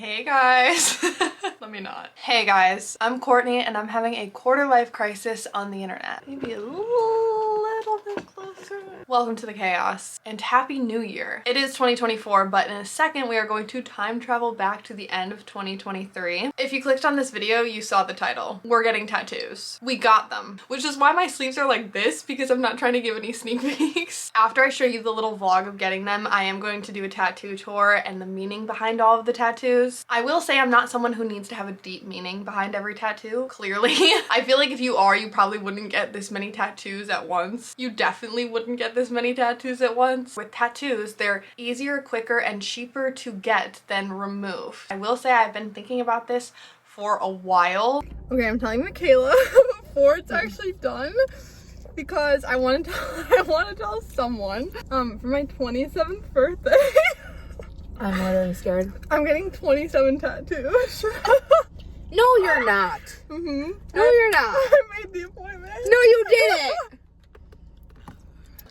Hey guys. Let me not. Hey guys, I'm Courtney and I'm having a quarter life crisis on the internet. Maybe a little bit closer. Welcome to the chaos and happy new year. It is 2024, but in a second we are going to time travel back to the end of 2023. If you clicked on this video, you saw the title. We're getting tattoos. We got them, which is why my sleeves are like this, because I'm not trying to give any sneak peeks. After I show you the little vlog of getting them, I am going to do a tattoo tour and the meaning behind all of the tattoos. I will say I'm not someone who needs to have a deep meaning behind every tattoo, clearly. I feel like if you are, you probably wouldn't get this many tattoos at once. You definitely wouldn't get this many tattoos at once. With tattoos, they're easier, quicker, and cheaper to get than remove. I will say I've been thinking about this for a while. Okay, I'm telling Michaela before it's actually done, because I want to tell someone for my 27th birthday. I'm literally scared. I'm getting 27 tattoos. No, you're not. No, you're not. I made the appointment. No, you didn't.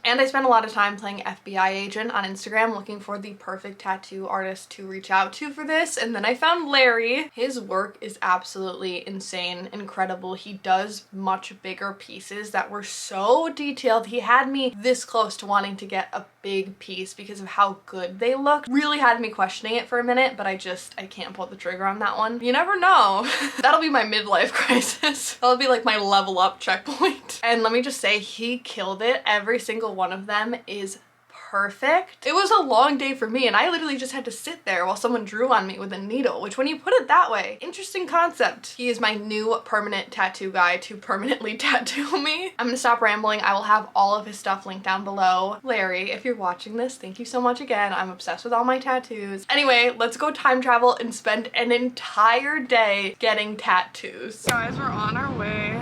And I spent a lot of time playing FBI agent on Instagram looking for the perfect tattoo artist to reach out to for this, and then I found Larry. His work is absolutely insane, incredible. He does much bigger pieces that were so detailed. He had me this close to wanting to get a big piece because of how good they look. Really had me questioning it for a minute, but I can't pull the trigger on that one. You never know. That'll be my midlife crisis. That'll be like my level up checkpoint. And let me just say, he killed it. Every single one of them is perfect. It was a long day for me and I literally just had to sit there while someone drew on me with a needle, which when you put it that way, interesting concept. He is my new permanent tattoo guy to permanently tattoo me. I'm gonna stop rambling. I will have all of his stuff linked down below. Larry, if you're watching this, thank you so much again. I'm obsessed with all my tattoos. Anyway, let's go time travel and spend an entire day getting tattoos. Guys, we're on our way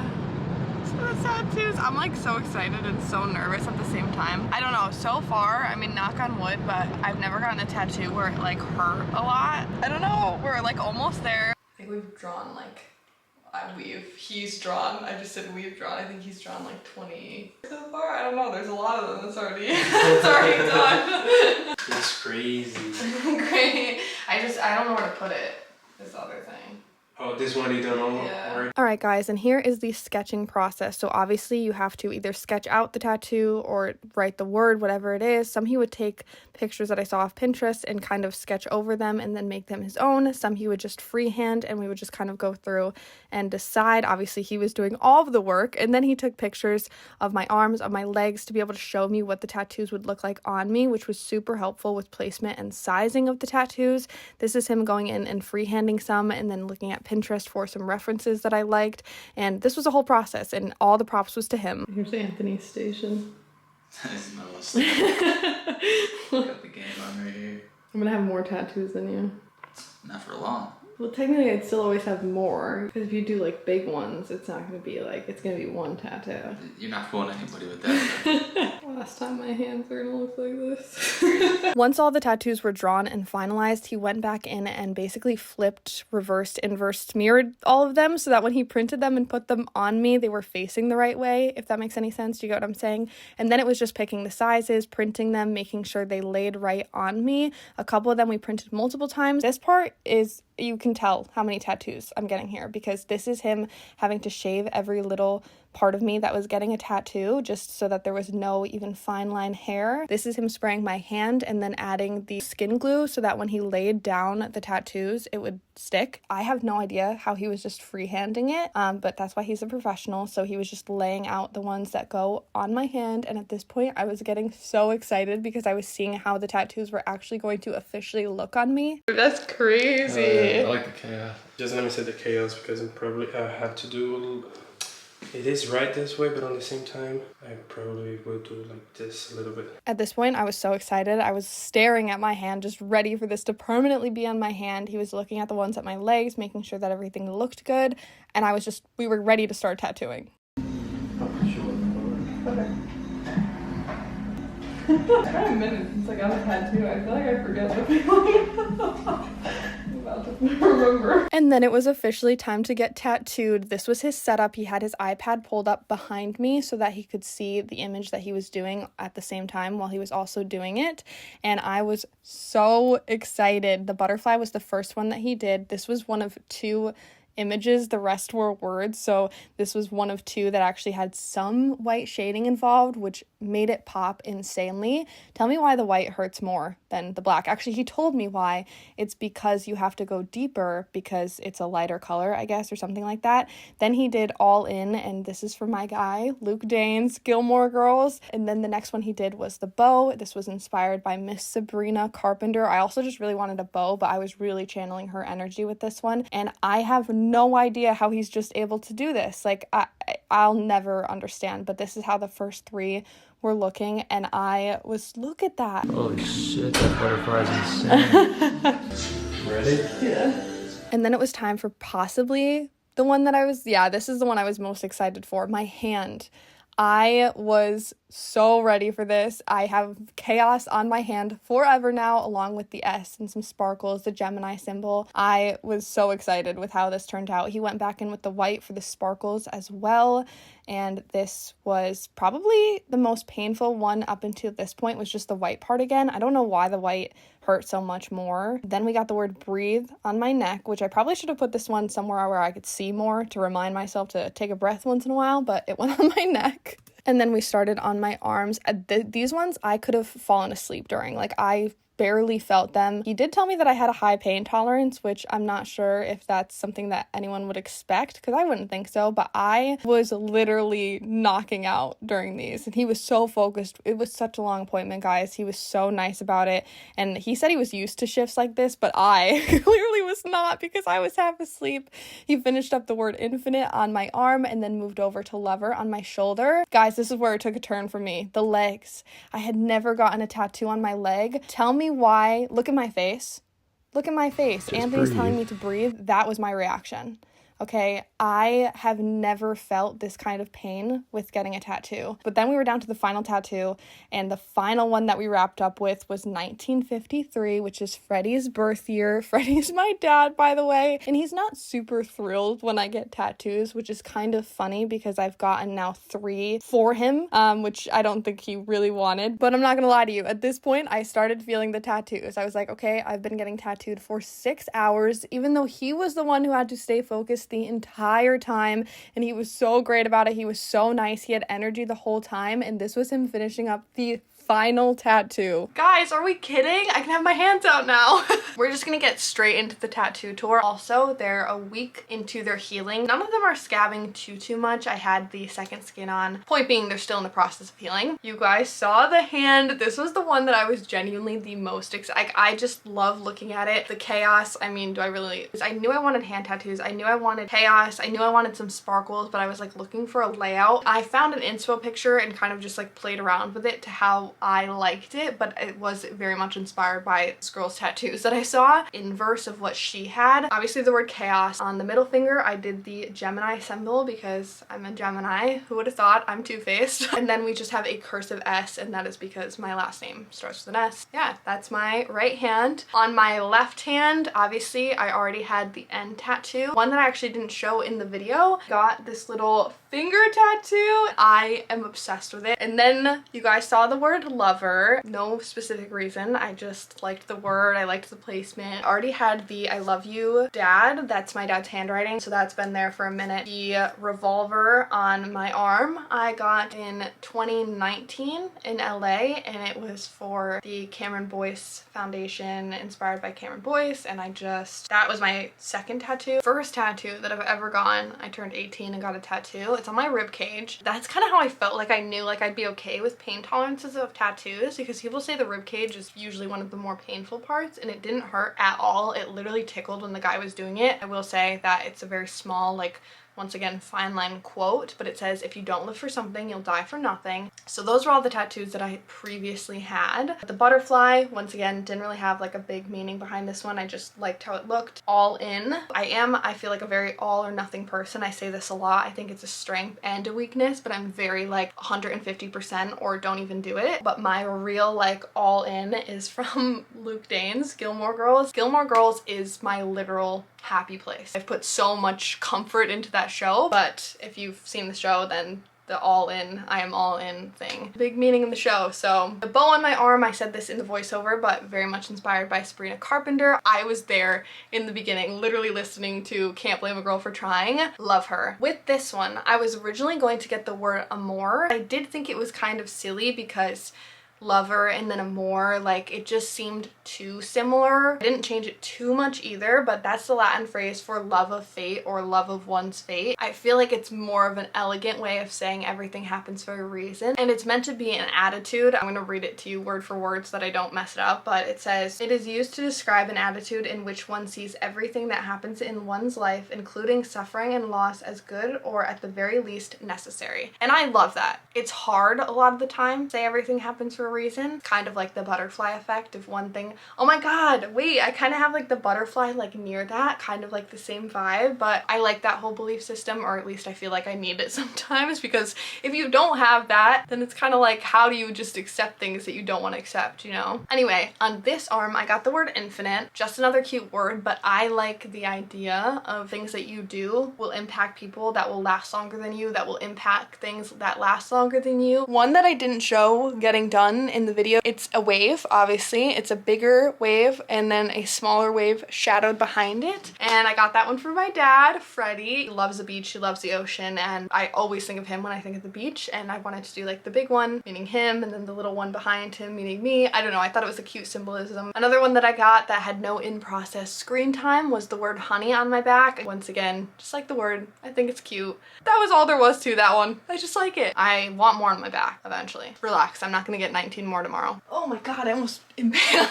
to the tattoos. I'm like so excited and so nervous at the same time. I don't know, so far, I mean, knock on wood, but I've never gotten a tattoo where it like hurt a lot. I don't know, we're like almost there. I think we've drawn like, he's drawn, I just said we've drawn, I think he's drawn like 20 so far. I don't know, there's a lot of them. It's already, it's already done. It's crazy. Great. I don't know where to put it, this other thing. Oh, this one you don't know? Yeah. All right, guys, and here is the sketching process. So obviously you have to either sketch out the tattoo or write the word, whatever it is. Some he would take pictures that I saw off Pinterest and kind of sketch over them and then make them his own. Some he would just freehand and we would just kind of go through and decide. Obviously he was doing all of the work, and then he took pictures of my arms, of my legs, to be able to show me what the tattoos would look like on me, which was super helpful with placement and sizing of the tattoos. This is him going in and freehanding some and then looking at Pinterest for some references that I liked, and this was a whole process and all the props was to him. Here's Anthony's station. That is most. Got the game on right here. I'm gonna have more tattoos than you. Not for long. Well, technically I'd still always have more, because if you do like big ones, it's not gonna be like, it's gonna be one tattoo. You're not fooling anybody with that. Last time my hands were gonna look like this. Once all the tattoos were drawn and finalized, he went back in and basically flipped, reversed, inversed, mirrored all of them so that when he printed them and put them on me, they were facing the right way, if that makes any sense. Do you get what I'm saying? And then it was just picking the sizes, printing them, making sure they laid right on me. A couple of them we printed multiple times. This part is, you can tell how many tattoos I'm getting here, because this is him having to shave every little part of me that was getting a tattoo just so that there was no even fine line hair. This is him spraying my hand and then adding the skin glue so that when he laid down the tattoos it would stick. I have no idea how he was just freehanding it, but that's why he's a professional. So he was just laying out the ones that go on my hand, and at this point I was getting so excited because I was seeing how the tattoos were actually going to officially look on me. That's crazy. I like the chaos. Just let me say the chaos, because I'm probably have to do a little. It is right this way, but on the same time, I probably will do like this a little bit. At this point, I was so excited. I was staring at my hand, just ready for this to permanently be on my hand. He was looking at the ones at my legs, making sure that everything looked good. And we were ready to start tattooing. Oh, sure. Okay. It's been a minute since I got a tattoo. I feel like I forget the feeling. about to remember. And then it was officially time to get tattooed. This was his setup. He had his iPad pulled up behind me so that he could see the image that he was doing at the same time while he was also doing it. And I was so excited. The butterfly was the first one that he did. This was one of 2 images, the rest were words, so this was one of 2 that actually had some white shading involved, which made it pop insanely. Tell me why the white hurts more than the black. Actually, he told me why. It's because you have to go deeper because it's a lighter color, I guess, or something like that. Then he did All In, and this is for my guy, Luke Danes, Gilmore Girls. And then the next one he did was the bow. This was inspired by Miss Sabrina Carpenter. I also just really wanted a bow, but I was really channeling her energy with this one. And I have no idea how he's just able to do this. Like, I'll never understand, but this is how the first 3 were looking, and I was, look at that. Holy shit, that butterfly's insane. Ready? Yeah. And then it was time for possibly the one that this is the one I was most excited for, my hand. I was so ready for this. I have chaos on my hand forever now, along with the S and some sparkles, the Gemini symbol. I was so excited with how this turned out. He went back in with the white for the sparkles as well, and this was probably the most painful one up until this point, was just the white part again. I don't know why the white hurt so much more. Then we got the word breathe on my neck, which I probably should have put this one somewhere where I could see more to remind myself to take a breath once in a while, but it went on my neck. And then we started on my arms. These ones I could have fallen asleep during. Like, I barely felt them. He did tell me that I had a high pain tolerance, which I'm not sure if that's something that anyone would expect, because I wouldn't think so, but I was literally knocking out during these, and he was so focused. It was such a long appointment, guys. He was so nice about it, and he said he was used to shifts like this, but I clearly was not, because I was half asleep. He finished up the word infinite on my arm and then moved over to lover on my shoulder. Guys, this is where it took a turn for me. The legs. I had never gotten a tattoo on my leg. Tell me why. Look at my face. Look at my face. Just Anthony's breathe. telling me to breathe. That was my reaction. Okay, I have never felt this kind of pain with getting a tattoo. But then we were down to the final tattoo, and the final one that we wrapped up with was 1953, which is Freddie's birth year. Freddie's my dad, by the way, and he's not super thrilled when I get tattoos, which is kind of funny because I've gotten now 3 for him, which I don't think he really wanted. But I'm not gonna lie to you, at this point, I started feeling the tattoos. I was like, okay, I've been getting tattooed for 6 hours, even though he was the one who had to stay focused the entire time, and he was so great about it. He was so nice. He had energy the whole time, and this was him finishing up the final tattoo. Guys, are we kidding? I can have my hands out now. We're just gonna get straight into the tattoo tour. Also, they're a week into their healing. None of them are scabbing too much. I had the second skin on. Point being, they're still in the process of healing. You guys saw the hand. This was the one that I was genuinely the most excited. I just love looking at it. The chaos. I mean, I knew I wanted hand tattoos. I knew I wanted chaos. I knew I wanted some sparkles, but I was like looking for a layout. I found an inspo picture and kind of just like played around with it to how I liked it, but it was very much inspired by this girl's tattoos that I saw, inverse of what she had. Obviously the word chaos. On the middle finger, I did the Gemini symbol because I'm a Gemini. Who would have thought? I'm two-faced. And then we just have a cursive S, and that is because my last name starts with an S. Yeah, that's my right hand. On my left hand, obviously, I already had the N tattoo. One that I actually didn't show in the video. Got this little finger tattoo. I am obsessed with it. And then you guys saw the word lover. No specific reason. I just liked the word. I liked the placement. I already had the I love you dad. That's my dad's handwriting, so that's been there for a minute. The revolver on my arm I got in 2019 in LA, and it was for the Cameron Boyce Foundation, inspired by Cameron Boyce, and that was my second tattoo. First tattoo that I've ever gotten. I turned 18 and got a tattoo. It's on my rib cage. That's kind of how I felt like I knew like I'd be okay with pain tolerances of tattoos, because people say the rib cage is usually one of the more painful parts, and it didn't hurt at all. It literally tickled when the guy was doing it. I will say that it's a very small, like once again, fine line quote, but it says, if you don't live for something, you'll die for nothing. So those were all the tattoos that I previously had. The butterfly, once again, didn't really have like a big meaning behind this one. I just liked how it looked. All in. I feel like a very all or nothing person. I say this a lot. I think it's a strength and a weakness, but I'm very like 150% or don't even do it. But my real like all in is from Luke Dane's Gilmore Girls. Gilmore Girls is my literal happy place. I've put so much comfort into that show, but if you've seen the show, then the all in, I am all in thing. Big meaning in the show. So the bow on my arm, I said this in the voiceover, but very much inspired by Sabrina Carpenter. I was there in the beginning, literally listening to Can't Blame a Girl for Trying. Love her. With this one, I was originally going to get the word amour. I did think it was kind of silly because lover and then amour, like it just seemed too similar. I didn't change it too much either, but that's the Latin phrase for love of fate or love of one's fate. I feel like it's more of an elegant way of saying everything happens for a reason, and it's meant to be an attitude. I'm gonna read it to you word for word so that I don't mess it up, but it says, it is used to describe an attitude in which one sees everything that happens in one's life, including suffering and loss, as good or at the very least necessary. And I love that. It's hard a lot of the time to say everything happens for a reason, kind of like the butterfly effect of one thing. Oh my god, wait, I kind of have like the butterfly like near that, kind of like the same vibe, but I like that whole belief system, or at least I feel like I need it sometimes, because if you don't have that, then it's kind of like, how do you just accept things that you don't want to accept, you know? Anyway, on this arm, I got the word infinite, just another cute word, but I like the idea of things that you do will impact people that will last longer than you, that will impact things that last longer than you. One that I didn't show getting done in the video, it's a wave, obviously. It's a bigger wave and then a smaller wave shadowed behind it. And I got that one from my dad, Freddie. He loves the beach, he loves the ocean, and I always think of him when I think of the beach, and I wanted to do like the big one, meaning him, and then the little one behind him, meaning me. I don't know, I thought it was a cute symbolism. Another one that I got that had no in-process screen time was the word honey on my back. Once again, just like the word, I think it's cute. That was all there was to that one. I just like it. I want more on my back eventually. Relax, I'm not gonna get 19 more tomorrow. Oh my god, I almost impaled.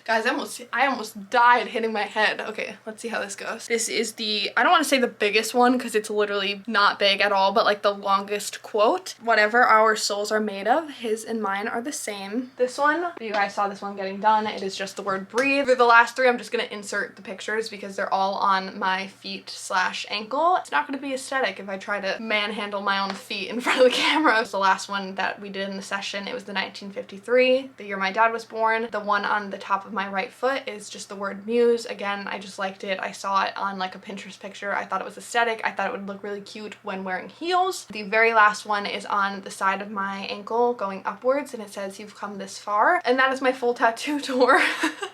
Guys, I almost died hitting my head. Okay, let's see how this goes. This is the, I don't want to say the biggest one because it's literally not big at all, but like the longest quote. Whatever our souls are made of, his and mine are the same. This one, you guys saw this one getting done. It is just the word breathe. For the last three, I'm just going to insert the pictures because they're all on my feet/ankle. It's not going to be aesthetic if I try to manhandle my own feet in front of the camera. It was the last one that we did in the session. It was the 1953, the year my dad was born. The one on the top of my right foot is just the word muse. Again, I just liked it. I saw it on like a Pinterest picture. I thought it was aesthetic. I thought it would look really cute when wearing heels. The very last one is on the side of my ankle going upwards, and it says, you've come this far. And that is my full tattoo tour.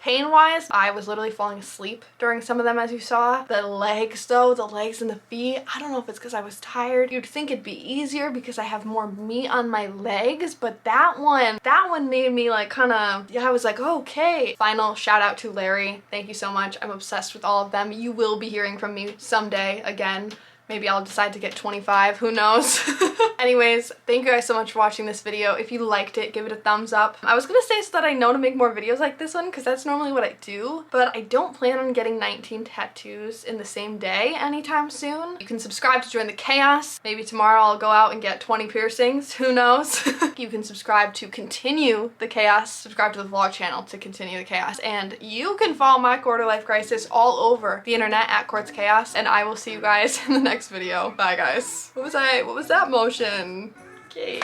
Pain-wise, I was literally falling asleep during some of them, as you saw. The legs though, the legs and the feet, I don't know if it's because I was tired. You'd think it'd be easier because I have more meat on my legs, but that one made me like kind of, yeah, I was like, okay. Final shout out to Larry. Thank you so much. I'm obsessed with all of them. You will be hearing from me someday again. Maybe I'll decide to get 25, who knows? Anyways, thank you guys so much for watching this video. If you liked it, give it a thumbs up. I was gonna say so that I know to make more videos like this one because that's normally what I do, but I don't plan on getting 19 tattoos in the same day anytime soon. You can subscribe to join the chaos. Maybe tomorrow I'll go out and get 20 piercings, who knows? You can subscribe to continue the chaos, subscribe to the vlog channel to continue the chaos, and you can follow my quarter life crisis all over the internet at courtschaos, and I will see you guys in the next video. Bye guys. What was that motion? Okay.